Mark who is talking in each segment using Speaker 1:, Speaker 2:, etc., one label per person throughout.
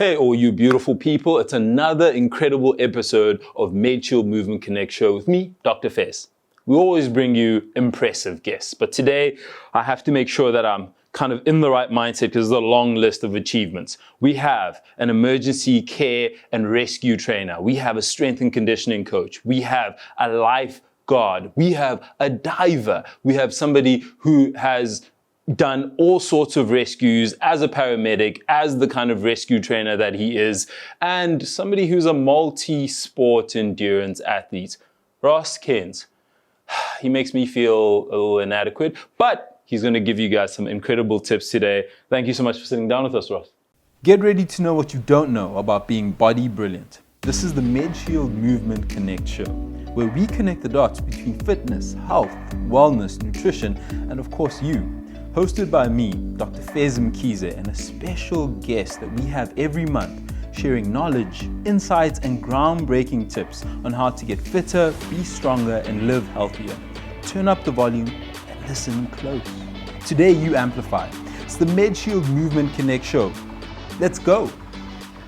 Speaker 1: Hey, all you beautiful people, it's another incredible episode of Medshield Movement Connect show with me, Dr. Fez. We always bring you impressive guests, but today I have to make sure that I'm kind of in the right mindset because there's a long list of achievements. We have an emergency care and rescue trainer. We have a strength and conditioning coach. We have a lifeguard. We have a diver. We have somebody who has done all sorts of rescues as a paramedic, as the kind of rescue trainer that he is, and somebody who's a multi-sport endurance athlete. Ross Cairns. He makes me feel a little inadequate, but he's going to give you guys some incredible tips today. Thank you so much for sitting down with us, Ross. Get ready to know what you don't know about being body brilliant. This is the Medshield Movement Connect show, where we connect the dots between fitness, health, wellness, nutrition, and of course you. Hosted by me, Dr. Fez Mkhize, and a special guest that we have every month, sharing knowledge, insights, and groundbreaking tips on how to get fitter, be stronger, and live healthier. Turn up the volume and listen close. Today you amplify. It's the Medshield Movement Connect show. Let's go.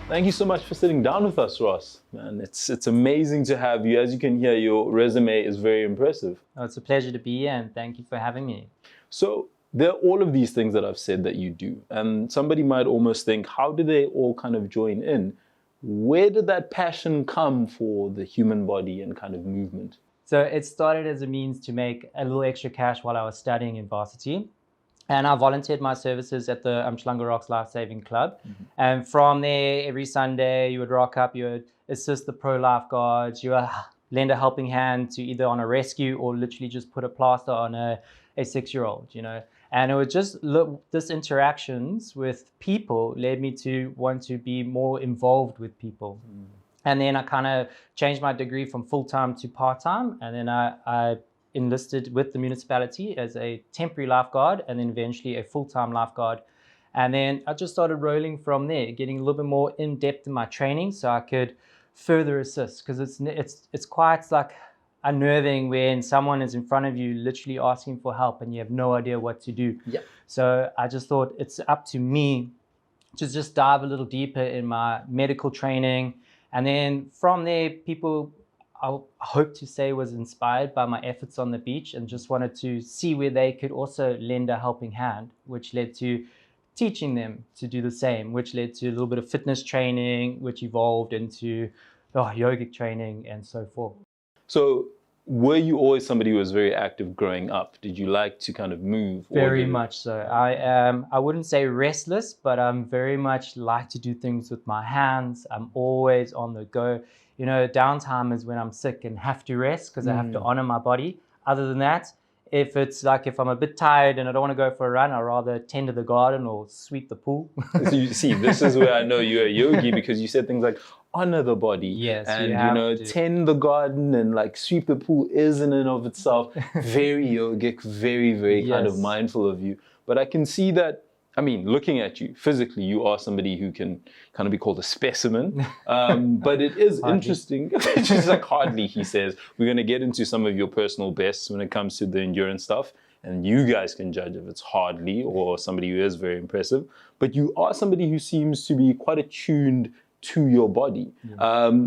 Speaker 1: Thank you so much for sitting down with us, Ross. Man, it's amazing to have you. As you can hear, your resume is very impressive.
Speaker 2: Oh, it's a pleasure to be here, and thank you for having me.
Speaker 1: So, there are all of these things that I've said that you do, and somebody might almost think, how do they all kind of join in? Where did that passion come for the human body and kind of movement?
Speaker 2: So it started as a means to make a little extra cash while I was studying in varsity. And I volunteered my services at the Umhlanga Rocks Life Saving Club. Mm-hmm. And from there, every Sunday, you would rock up, you would assist the pro lifeguards, you would lend a helping hand to either on a rescue or literally just put a plaster on a 6-year-old, you know. And it was just this interactions with people led me to want to be more involved with people. Mm. And then I kind of changed my degree from full-time to part-time. And then I enlisted with the municipality as a temporary lifeguard and then eventually a full-time lifeguard. And then I just started rolling from there, getting a little bit more in-depth in my training so I could further assist, because it's quite like unnerving when someone is in front of you literally asking for help and you have no idea what to do. Yeah. So I just thought it's up to me to just dive a little deeper in my medical training. And then from there, people, I hope to say, was inspired by my efforts on the beach and just wanted to see where they could also lend a helping hand, which led to teaching them to do the same, which led to a little bit of fitness training, which evolved into yogic training and so forth.
Speaker 1: So were you always somebody who was very active growing up? Did you like to kind of move?
Speaker 2: Very much so. I wouldn't say restless, but I'm very much like to do things with my hands. I'm always on the go. You know, downtime is when I'm sick and have to rest because I have to honor my body. Other than that, if I'm a bit tired and I don't want to go for a run, I'd rather tend to the garden or sweep the pool.
Speaker 1: So you see, this is where I know you're a yogi, because you said things like honor the body.
Speaker 2: Yes,
Speaker 1: and tend the garden and like sweep the pool is in and of itself very yogic, very, very kind of mindful of you. But I can see that, I mean, looking at you physically, you are somebody who can kind of be called a specimen. But it is interesting. Just like hardly, he says. We're going to get into some of your personal bests when it comes to the endurance stuff. And you guys can judge if it's hardly or somebody who is very impressive. But you are somebody who seems to be quite attuned to your body.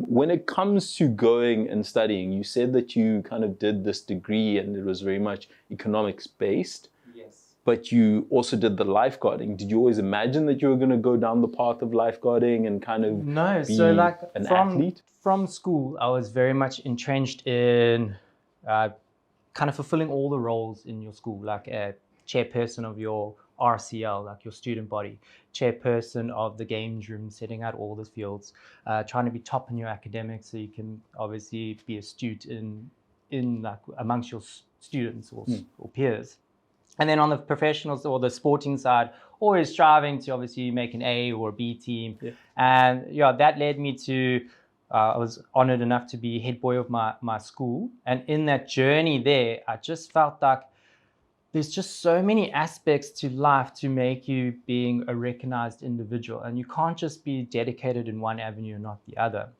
Speaker 1: When it comes to going and studying, you said that you kind of did this degree and it was very much economics based. But you also did the lifeguarding. Did you always imagine that you were going to go down the path of lifeguarding and kind of be an athlete?
Speaker 2: From school, I was very much entrenched in kind of fulfilling all the roles in your school, like a chairperson of your RCL, like your student body, chairperson of the games room, setting out all the fields, trying to be top in your academics so you can obviously be astute in like amongst your students or peers. And then on the professionals or the sporting side, always striving to obviously make an A or a B team. Yeah. And that led me to, I was honored enough to be head boy of my school. And in that journey there, I just felt like there's just so many aspects to life to make you being a recognized individual. And you can't just be dedicated in one avenue and not the other.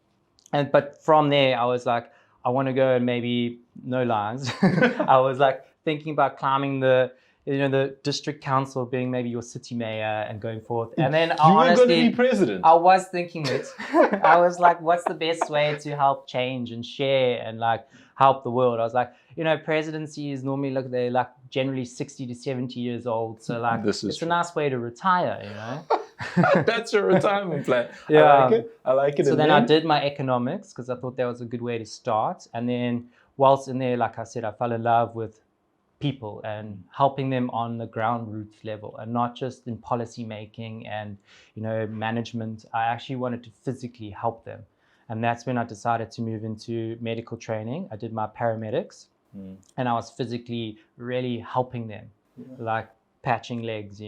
Speaker 2: But from there, I was like, I want to go and maybe, no lines, I was like thinking about climbing the the district council being maybe your city mayor and going forth. And then
Speaker 1: You were going to be president.
Speaker 2: I was thinking it. I was like, what's the best way to help change and share and like help the world? I was like, presidency is normally they're like generally 60 to 70 years old. So like, it's a nice way to retire,
Speaker 1: That's your retirement plan.
Speaker 2: Yeah.
Speaker 1: I like it.
Speaker 2: So then I did my economics because I thought that was a good way to start. And then whilst in there, like I said, I fell in love with people and helping them on the ground roots level and not just in policy making and, management. I actually wanted to physically help them. And that's when I decided to move into medical training. I did my paramedics and I was physically really helping them, like patching legs,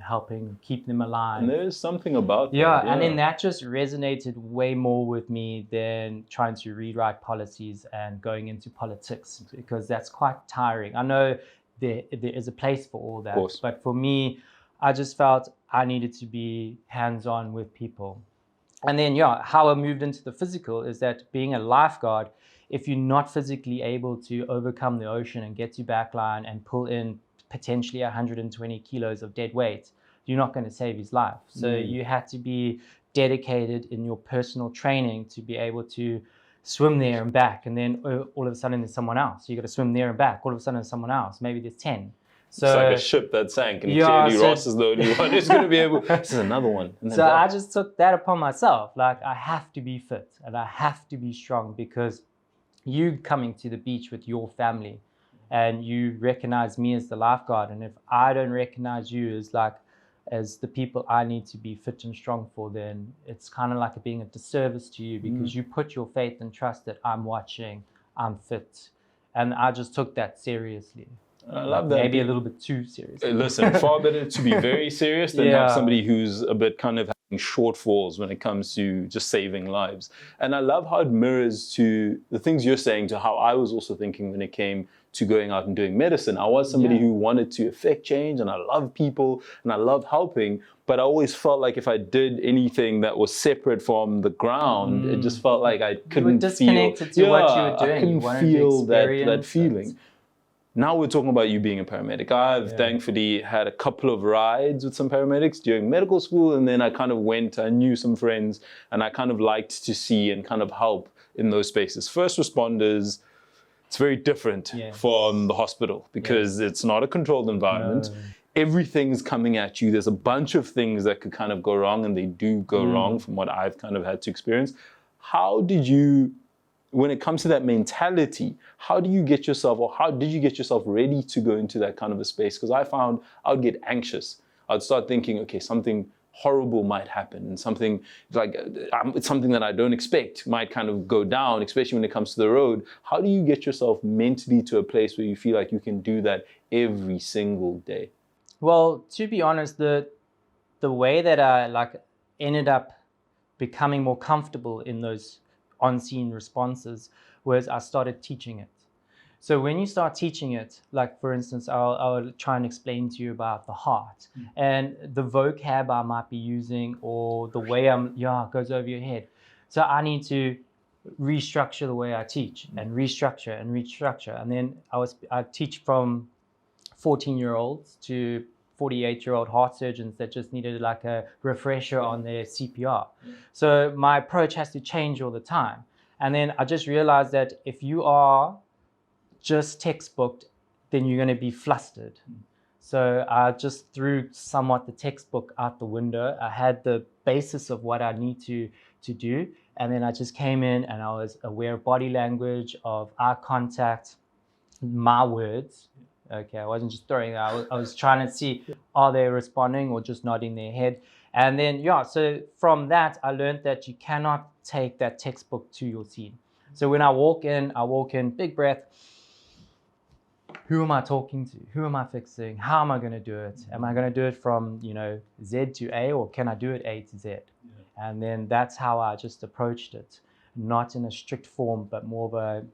Speaker 2: helping keep them alive.
Speaker 1: And there's something about that.
Speaker 2: Yeah, and then that just resonated way more with me than trying to rewrite policies and going into politics, because that's quite tiring. I know there is a place for all that, but for me, I just felt I needed to be hands-on with people. And then, how I moved into the physical is that being a lifeguard, if you're not physically able to overcome the ocean and get to backline and pull in potentially 120 kilos of dead weight, you're not going to save his life. So you had to be dedicated in your personal training to be able to swim there and back. And then all of a sudden there's someone else. You got to swim there and back. All of a sudden there's someone else. Maybe there's 10. So
Speaker 1: it's like a ship that sank, and clearly Ross is the only one who's going to be able. This is another one.
Speaker 2: So I just took that upon myself. Like, I have to be fit and I have to be strong, because you coming to the beach with your family and you recognize me as the lifeguard, and if I don't recognize you as the people I need to be fit and strong for, then it's kind of like being a disservice to you, because you put your faith and trust that I'm watching, I'm fit. And I just took that seriously.
Speaker 1: I love that.
Speaker 2: Maybe a little bit too serious.
Speaker 1: Listen, far better to be very serious than have somebody who's a bit kind of having shortfalls when it comes to just saving lives. And I love how it mirrors to the things you're saying to how I was also thinking when it came to going out and doing medicine. I was somebody who wanted to affect change, and I love people and I love helping, but I always felt like if I did anything that was separate from the ground, it just felt like I couldn't
Speaker 2: disconnected to what you were doing.
Speaker 1: I couldn't feel that feeling. Now we're talking about you being a paramedic. I've thankfully had a couple of rides with some paramedics during medical school, and then I kind of I knew some friends, and I kind of liked to see and kind of help in those spaces. First responders, it's very different from the hospital, because it's not a controlled environment. Everything's coming at you. There's a bunch of things that could kind of go wrong, and they do go wrong from what I've kind of had to experience. How did you, when it comes to that mentality, how did you get yourself ready to go into that kind of a space? Because I found I would get anxious. I'd start thinking, okay, something horrible might happen, and something like it's something that I don't expect might kind of go down, especially when it comes to the road. How do you get yourself mentally to a place where you feel like you can do that every single day?
Speaker 2: Well, to be honest, the way that I ended up becoming more comfortable in those on-scene responses was I started teaching it. So when you start teaching it, like for instance, I'll try and explain to you about the heart and the vocab I might be using, or the way it goes over your head. So I need to restructure the way I teach and restructure. And then I teach from 14-year-olds to 48-year-old heart surgeons that just needed like a refresher on their CPR. So my approach has to change all the time. And then I just realized that if you are just textbooked, then you're going to be flustered. So I just threw somewhat the textbook out the window. I had the basis of what I need to do. And then I just came in and I was aware of body language, of eye contact, my words. Okay, I wasn't just throwing it out. I was trying to see, are they responding or just nodding their head? And then, so from that, I learned that you cannot take that textbook to your scene. So when I walk in, big breath. Who am I talking to? Who am I fixing? How am I going to do it? Am I going to do it from, Z to A, or can I do it A to Z? And then that's how I just approached it, not in a strict form, but more of a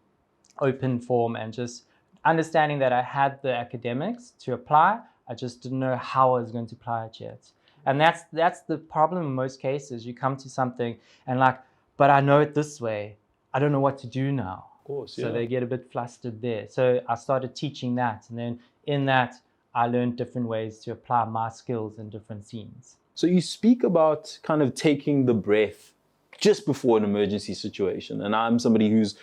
Speaker 2: open form, and just understanding that I had the academics to apply. I just didn't know how I was going to apply it yet. And that's the problem in most cases. You come to something and but I know it this way. I don't know what to do now.
Speaker 1: Of course,
Speaker 2: So they get a bit flustered there. So I started teaching that. And then in that, I learned different ways to apply my skills in different scenes.
Speaker 1: So you speak about kind of taking the breath just before an emergency situation. And I'm somebody who's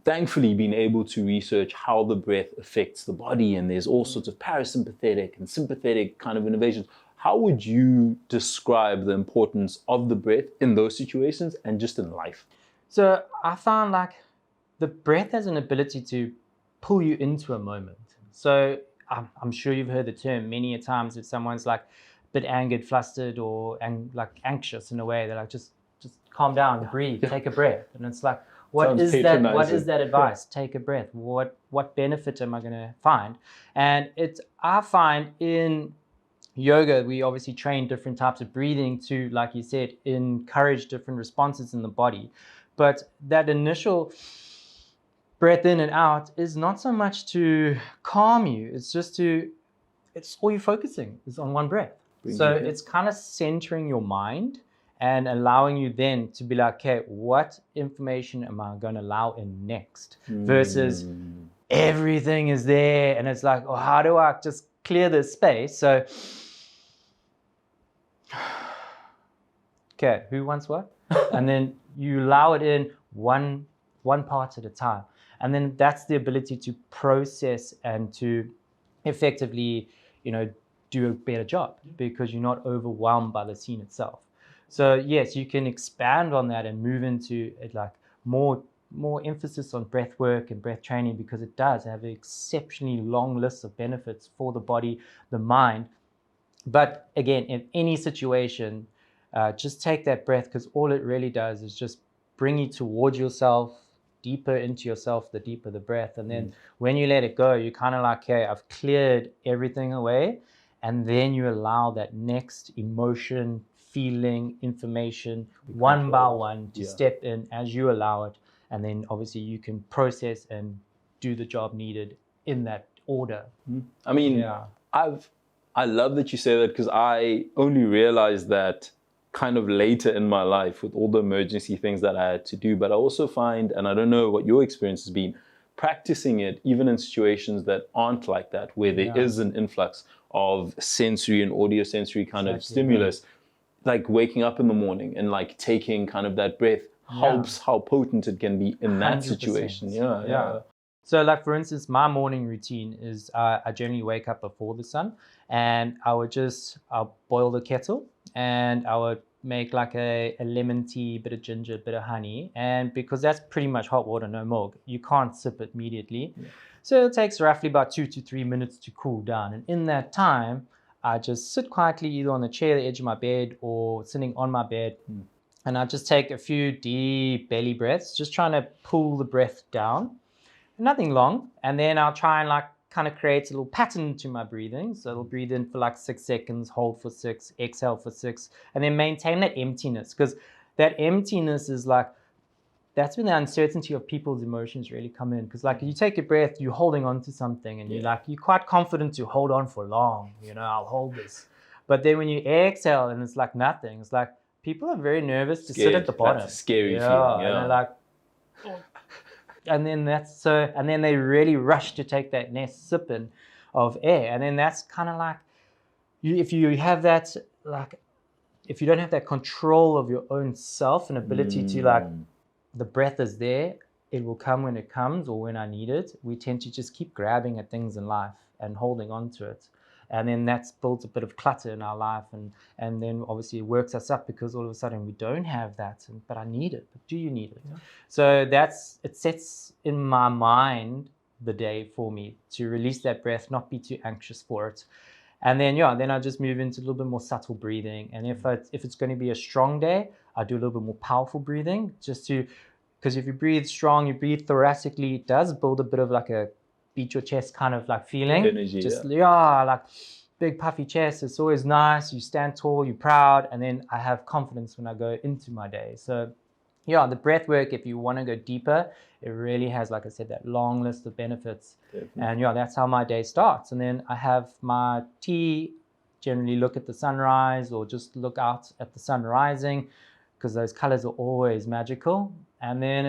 Speaker 1: thankfully been able to research how the breath affects the body. And there's all sorts of parasympathetic and sympathetic kind of innovations. How would you describe the importance of the breath in those situations and just in life?
Speaker 2: So I found like the breath has an ability to pull you into a moment. So I'm sure you've heard the term many a times if someone's like a bit angered, flustered, or like anxious in a way, they're like, just calm down, breathe, take a breath. And it's like, what is that advice? Take a breath. What benefit am I going to find? And I find in yoga, we obviously train different types of breathing to, like you said, encourage different responses in the body. But that initial breath in and out is not so much to calm you. It's all you're focusing is on one breath. So it's kind of centering your mind and allowing you then to be like, okay, what information am I going to allow in next? Versus everything is there and it's like, oh, how do I just clear this space? So, okay, who wants what? And then you allow it in one part at a time. And then that's the ability to process and to effectively, do a better job because you're not overwhelmed by the scene itself. So yes, you can expand on that and move into it, like more emphasis on breath work and breath training, because it does have an exceptionally long list of benefits for the body, the mind. But again, in any situation, just take that breath, because all it really does is just bring you towards yourself, deeper into yourself, the deeper the breath. And then when you let it go, you're kind of like, okay, I've cleared everything away. And then you allow that next emotion, feeling, information, one by one to step in as you allow it. And then obviously you can process and do the job needed in that order.
Speaker 1: I mean, I love that you say that, because I only realized that kind of later in my life with all the emergency things that I had to do. But I also find, and I don't know what your experience has been, practicing it even in situations that aren't like that, where there is an influx of sensory and audio sensory kind of stimulus, like waking up in the morning and like taking kind of that breath helps how potent it can be in that 100%. Situation. Yeah.
Speaker 2: So like, for instance, my morning routine is I generally wake up before the sun, and I'll boil the kettle, and I would make like a lemon tea, bit of ginger, bit of honey. And because that's pretty much hot water, no more, you can't sip it immediately. So it takes roughly about 2 to 3 minutes to cool down. And in that time, I just sit quietly either on the chair, the edge of my bed, or sitting on my bed. And I just take a few deep belly breaths, just trying to pull the breath down. Nothing long. And then I'll try and like kind of create a little pattern to my breathing. So it'll breathe in for like 6 seconds, hold for 6, exhale for 6, and then maintain that emptiness. Because that emptiness is like, that's when the uncertainty of people's emotions really come in. Because like you take a breath, you're holding on to something, and you're quite confident to hold on for long. I'll hold this. But then when you exhale and it's like nothing, it's like people are very nervous to sit at the bottom.
Speaker 1: That's a scary feeling.
Speaker 2: And they're like, and then they really rush to take that next sip in of air. And then that's kind of like, if you have that, like, if you don't have that control of your own self and ability to like, the breath is there, it will come when it comes or when I need it. We tend to just keep grabbing at things in life and holding on to it. And then that's builds a bit of clutter in our life. And then obviously it works us up, because all of a sudden we don't have that. But I need it. But do you need it? So it sets in my mind the day for me to release that breath, not be too anxious for it. And then, then I just move into a little bit more subtle breathing. And if it's going to be a strong day, I do a little bit more powerful breathing, because if you breathe strong, you breathe thoracically, it does build a bit of like a beat your chest kind of like feeling.
Speaker 1: Energy,
Speaker 2: like big puffy chest. It's always nice. You stand tall, you're proud, and then I have confidence when I go into my day. So the breath work, if you want to go deeper, it really has, like I said, that long list of benefits. Definitely. And that's how my day starts. And then I have my tea, generally look at the sunrise or just look out at the sun rising, because those colors are always magical. And then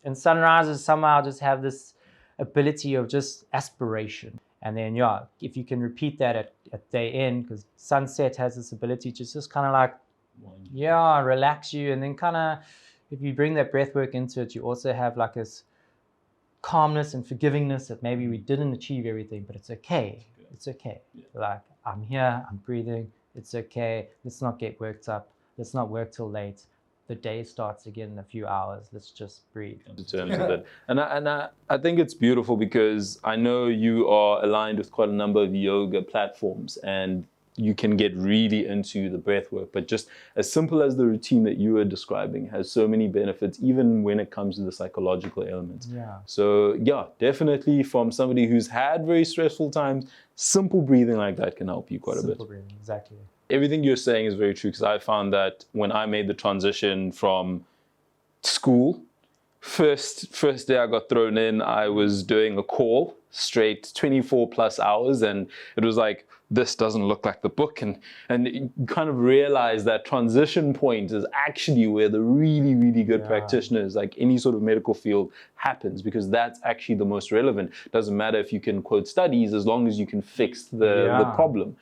Speaker 2: and sunrises somehow just have this ability of just aspiration. And then, yeah, if you can repeat that at day end, because sunset has this ability to just kind of like, yeah, relax you. And then kind of, if you bring that breath work into it, you also have like this calmness and forgivingness that maybe we didn't achieve everything, but it's okay. It's okay. Like, I'm here, I'm breathing. It's okay. Let's not get worked up. Let's not work till late. The day starts again in a few hours. Let's just breathe.
Speaker 1: In terms of it. And I think it's beautiful because I know you are aligned with quite a number of yoga platforms and you can get really into the breath work, but just as simple as the routine that you were describing has so many benefits, even when it comes to the psychological elements.
Speaker 2: Yeah.
Speaker 1: So yeah, definitely from somebody who's had very stressful times, simple breathing like that can help you quite a bit.
Speaker 2: Simple breathing, exactly.
Speaker 1: Everything you're saying is very true because I found that when I made the transition from school, first day I got thrown in, I was doing a call straight 24 plus hours, and it was like, this doesn't look like the book, and you kind of realize that transition point is actually where the really, really good practitioners, like any sort of medical field, happens, because that's actually the most relevant. Doesn't matter if you can quote studies, as long as you can fix the problem.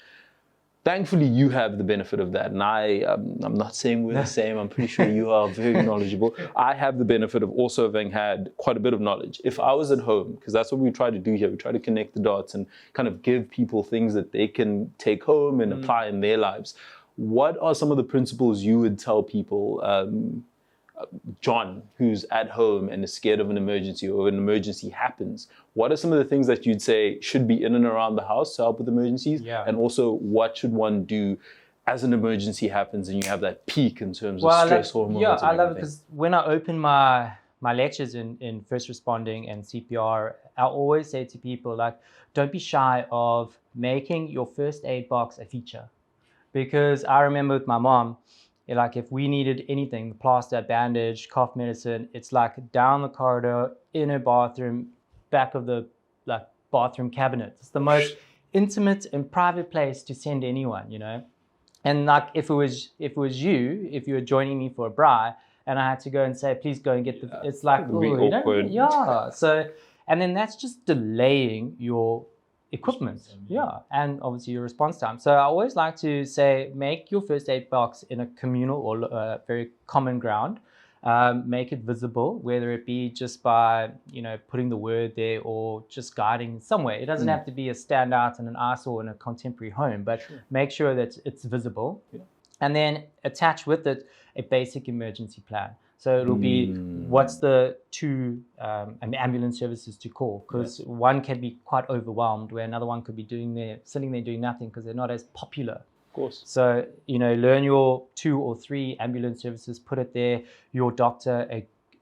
Speaker 1: Thankfully, you have the benefit of that, and I'm not saying we're the same. I'm pretty sure you are very knowledgeable. I have the benefit of also having had quite a bit of knowledge. If I was at home, because that's what we try to do here, we try to connect the dots and kind of give people things that they can take home and apply in their lives. What are some of the principles you would tell people, John, who's at home and is scared of an emergency, or an emergency happens? What are some of the things that you'd say should be in and around the house to help with emergencies?
Speaker 2: Yeah.
Speaker 1: And also, what should one do as an emergency happens and you have that peak in terms of stress hormones?
Speaker 2: Yeah, I love it because when I open my lectures in first responding and CPR, I always say to people, like, don't be shy of making your first aid box a feature. Because I remember with my mom, like if we needed anything, plaster, bandage, cough medicine, it's like down the corridor, in her bathroom, back of the like bathroom cabinet. It's the most intimate and private place to send anyone, you know. And like if it was you, if you were joining me for a bri, and I had to go and say, please go and get the, it's like, oh, you know, yeah. So, and then that's just delaying your equipment, and obviously your response time. So I always like to say, make your first aid box in a communal or very common ground. Make it visible, whether it be just by, you know, putting the word there or just guiding somewhere. It doesn't have to be a standout in an eyesore in a contemporary home, but make sure that it's visible. And then attach with it a basic emergency plan. So it'll be what's the two ambulance services to call, because one can be quite overwhelmed, where another one could be sitting there doing nothing because they're not as popular.
Speaker 1: Of course.
Speaker 2: So, you know, learn your 2 or 3 ambulance services, put it there, your doctor,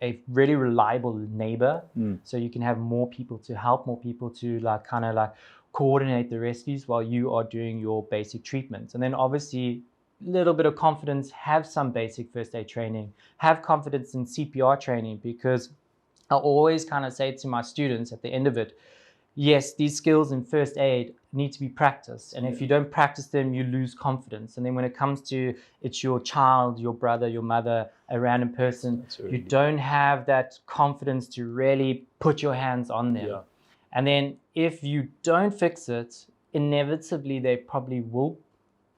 Speaker 2: a really reliable neighbor, so you can have more people to help, more people to like kind of like coordinate the rescues while you are doing your basic treatments. And then obviously little bit of confidence, have some basic first aid training, have confidence in CPR training, because I always kind of say to my students at the end of it, yes, these skills in first aid need to be practiced. And if you don't practice them, you lose confidence. And then when it comes to it's your child, your brother, your mother, a random person, you don't have that confidence to really put your hands on them. And then if you don't fix it, inevitably they probably will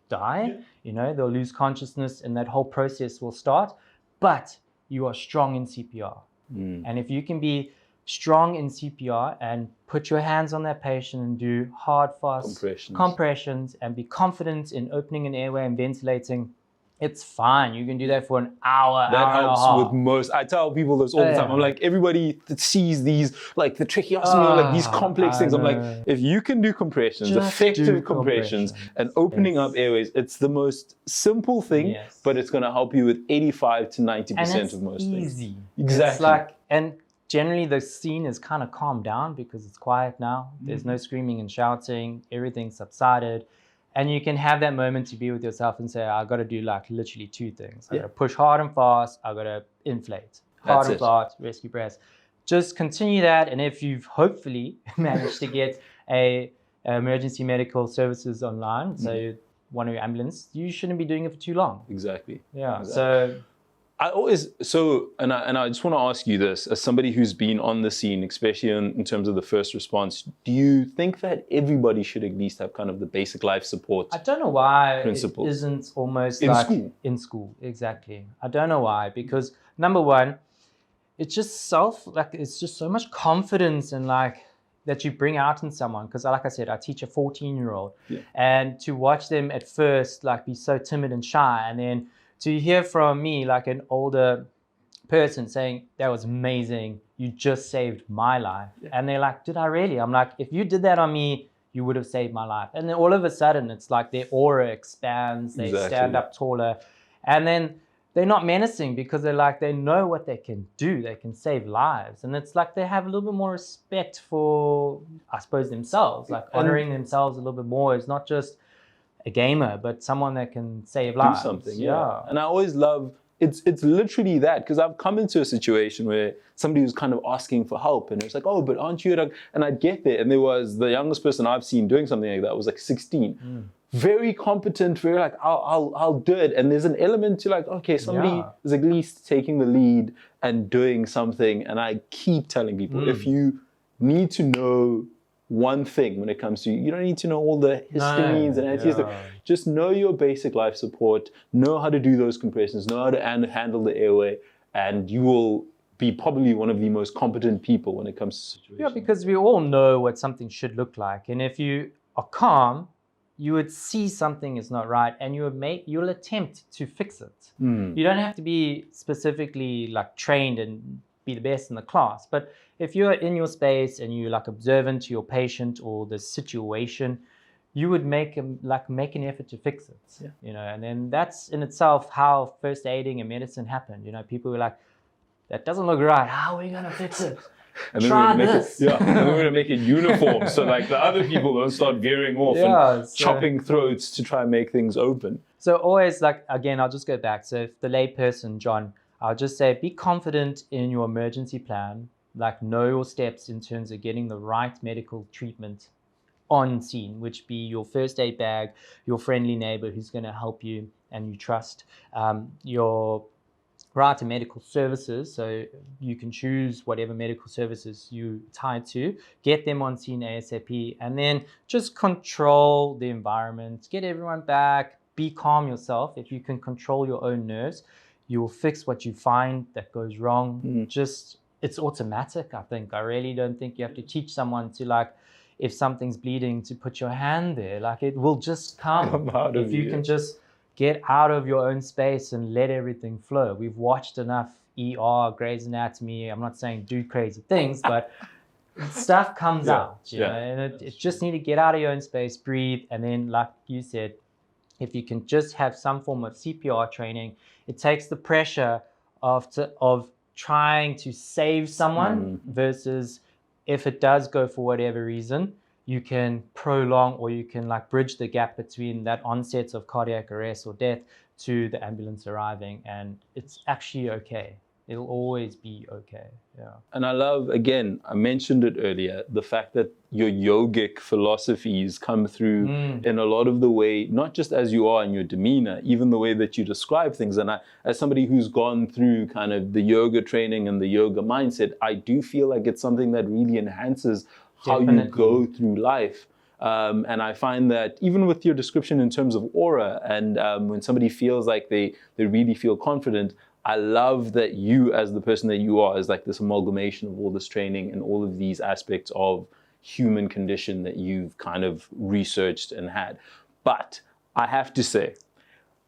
Speaker 2: die, you know, they'll lose consciousness and that whole process will start, but you are strong in CPR. And if you can be strong in CPR and put your hands on that patient and do hard, fast compressions and be confident in opening an airway and ventilating, it's fine. You can do that for an hour,
Speaker 1: that
Speaker 2: hour
Speaker 1: helps
Speaker 2: and a half.
Speaker 1: with most. I tell people this all the time. I'm like, everybody that sees these, like the tracheostomy, like these complex things. I'm like, if you can do compressions, just effective compressions, and opening up airways, it's the most simple thing, but it's going to help you with 85 to 90% of most things. Exactly.
Speaker 2: It's like, and generally the scene is kind of calmed down because it's quiet now. There's no screaming and shouting. Everything's subsided. And you can have that moment to be with yourself and say, I got to do like literally 2 things. I got to push hard and fast. I got to inflate. Hard and fast, rescue breaths. Just continue that. And if you've hopefully managed to get a emergency medical services online, so one of your ambulance, you shouldn't be doing it for too long.
Speaker 1: Exactly.
Speaker 2: Yeah. So
Speaker 1: I just want to ask you this, as somebody who's been on the scene, especially in terms of the first response, do you think that everybody should at least have kind of the basic life support
Speaker 2: I don't know why
Speaker 1: principles
Speaker 2: it isn't almost
Speaker 1: in
Speaker 2: like
Speaker 1: school?
Speaker 2: in school, exactly. I don't know why, because number one, it's just it's just so much confidence and like that you bring out in someone. Because like I said, I teach a 14-year-old, and to watch them at first like be so timid and shy, and then to hear from me like an older person saying that was amazing, you just saved my life, and they're like, did I really? I'm like, if you did that on me, you would have saved my life. And then all of a sudden it's like their aura expands, they stand up taller, and then they're not menacing because they know what they can do. They can save lives. And it's like they have a little bit more respect for, I suppose, themselves, like honoring themselves a little bit more. It's not just a gamer, but someone that can save lives.
Speaker 1: Do something, yeah. And I always love, it's literally that, because I've come into a situation where somebody was kind of asking for help, and it was like, oh, but aren't you at a, and I'd get there, and there was the youngest person I've seen doing something like that was like 16. Very competent, very like, I'll do it. And there's an element to like, okay, somebody is at least taking the lead and doing something. And I keep telling people, if you need to know one thing when it comes to, you don't need to know all the histamines and antihistamines. Just know your basic life support, know how to do those compressions, know how to handle the airway, and you will be probably one of the most competent people when it comes to situations.
Speaker 2: Yeah, because we all know what something should look like. And if you are calm, you would see something is not right, and you'll attempt to fix it. You don't have to be specifically like trained and be the best in the class, but if you're in your space and you're like observant to your patient or the situation, you would make an effort to fix it. You know, and then that's in itself how first aiding and medicine happened. You know, people were like, that doesn't look right. How are we gonna fix it?
Speaker 1: And then
Speaker 2: try this.
Speaker 1: And then we're going to make it uniform so like the other people don't start veering off and chopping throats to try and make things open.
Speaker 2: So always, like, again, I'll just go back. So if the layperson, John, I'll just say be confident in your emergency plan, like know your steps in terms of getting the right medical treatment on scene, which be your first aid bag, your friendly neighbor who's going to help you and you trust, your right to medical services, so you can choose whatever medical services you tied to, get them on scene ASAP, and then just control the environment, get everyone back, be calm yourself. If you can control your own nerves, you will fix what you find that goes wrong. Just, it's automatic, I think. I really don't think you have to teach someone to, like, if something's bleeding, to put your hand there. Like, it will just come out if you can just get out of your own space and let everything flow. We've watched enough ER, Grey's Anatomy. I'm not saying do crazy things, but stuff comes out, you know, and it just need to get out of your own space, breathe. And then, like you said, if you can just have some form of CPR training, it takes the pressure of trying to save someone versus if it does go for whatever reason, you can prolong or you can like bridge the gap between that onset of cardiac arrest or death to the ambulance arriving, and it's actually okay. It'll always be okay. Yeah.
Speaker 1: And I love, again, I mentioned it earlier, the fact that your yogic philosophies come through in a lot of the way, not just as you are in your demeanor, even the way that you describe things. And I, as somebody who's gone through kind of the yoga training and the yoga mindset, I do feel like it's something that really enhances how you go through life. And I find that even with your description in terms of aura and when somebody feels like they really feel confident, I love that you, as the person that you are, is like this amalgamation of all this training and all of these aspects of human condition that you've kind of researched and had. But I have to say,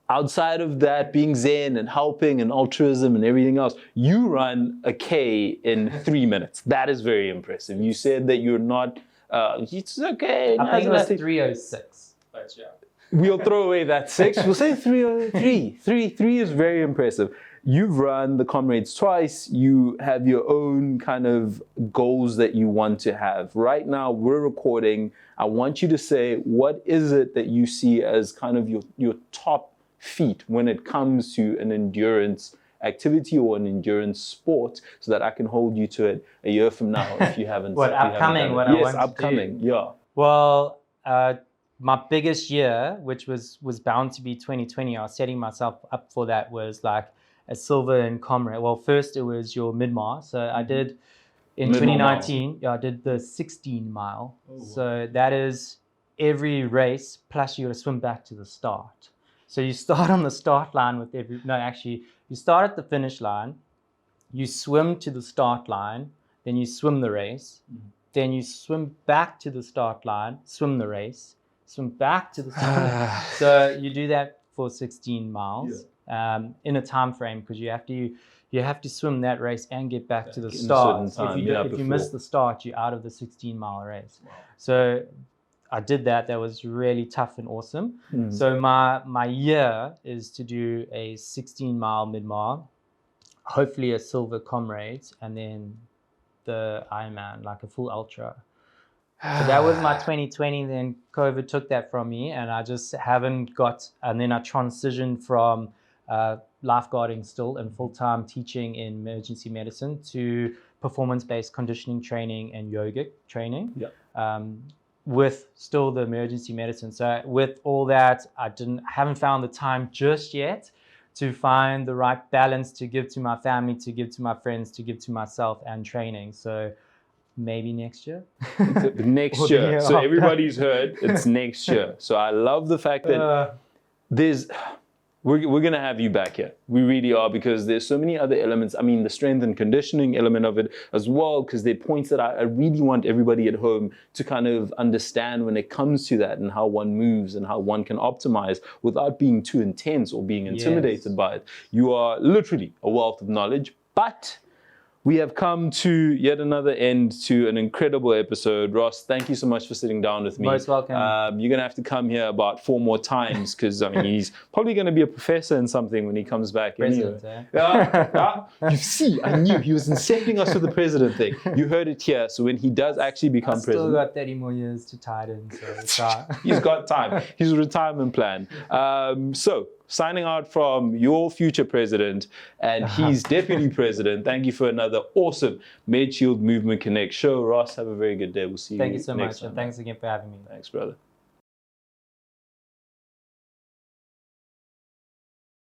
Speaker 1: outside of that being Zen and helping and altruism and everything else, you run a K in 3 minutes. That is very impressive. You said that you're not, it's okay.
Speaker 2: I think it was 3:06. But yeah.
Speaker 1: We'll throw away that 6. We'll say 3:03. 3 is very impressive. You've run the Comrades twice. You have your own kind of goals that you want to have. Right now, we're recording. I want you to say, what is it that you see as kind of your top feat when it comes to an endurance activity or an endurance sport, so that I can hold you to it a year from now if you haven't.
Speaker 2: Upcoming.
Speaker 1: Yes, upcoming. Yeah.
Speaker 2: Well, my biggest year, which was bound to be 2020, I was setting myself up for that, was like a silver in Comrade. Well, first it was your mid-mile. So I did in
Speaker 1: Mid-mile
Speaker 2: 2019. Yeah, I did the 16 mile.
Speaker 1: Oh, wow.
Speaker 2: So that is every race plus you got to swim back to the start. So you start on the start line with you start at the finish line, you swim to the start line, then you swim the race, then you swim back to the start line, swim the race, swim back to the start line. So you do that for 16 miles in a time frame, because you have to swim that race and get back to the start. If you miss the start, you're out of the 16-mile race. Wow. So I did that. That was really tough and awesome. So my year is to do a 16-mile mid-mile, hopefully a silver Comrades, and then the Ironman, like a full ultra. So that was my 2020. Then COVID took that from me, and I just haven't got. And then I transitioned from lifeguarding still and full-time teaching in emergency medicine to performance-based conditioning training and yogic training. With still the emergency medicine. So with all that, I haven't found the time just yet to find the right balance to give to my family, to give to my friends, to give to myself, and training. So maybe next year.
Speaker 1: Next year. So everybody's heard it's next year. So I love the fact that we're going to have you back here. We really are, because there's so many other elements. I mean, the strength and conditioning element of it as well, because there are points that I really want everybody at home to kind of understand when it comes to that, and how one moves and how one can optimize without being too intense or being intimidated by it. You are literally a wealth of knowledge, but we have come to yet another end to an incredible episode. Ross, thank you so much for sitting down with me.
Speaker 2: Most welcome.
Speaker 1: You're going to have to come here about 4 more times, because I mean, he's probably going to be a professor in something when he comes back.
Speaker 2: President,
Speaker 1: anyway. You see, I knew he was incepting us with the president thing. You heard it here. So when he does actually become president,
Speaker 2: still got 30 more years to tighten. So
Speaker 1: he's got time. His retirement plan. So signing out from your future president and his deputy president. Thank you for another awesome Medshield Movement Connect show. Ross, have a very good day. We'll see you next time.
Speaker 2: Thank you so much, and thanks again for having me.
Speaker 1: Thanks, brother.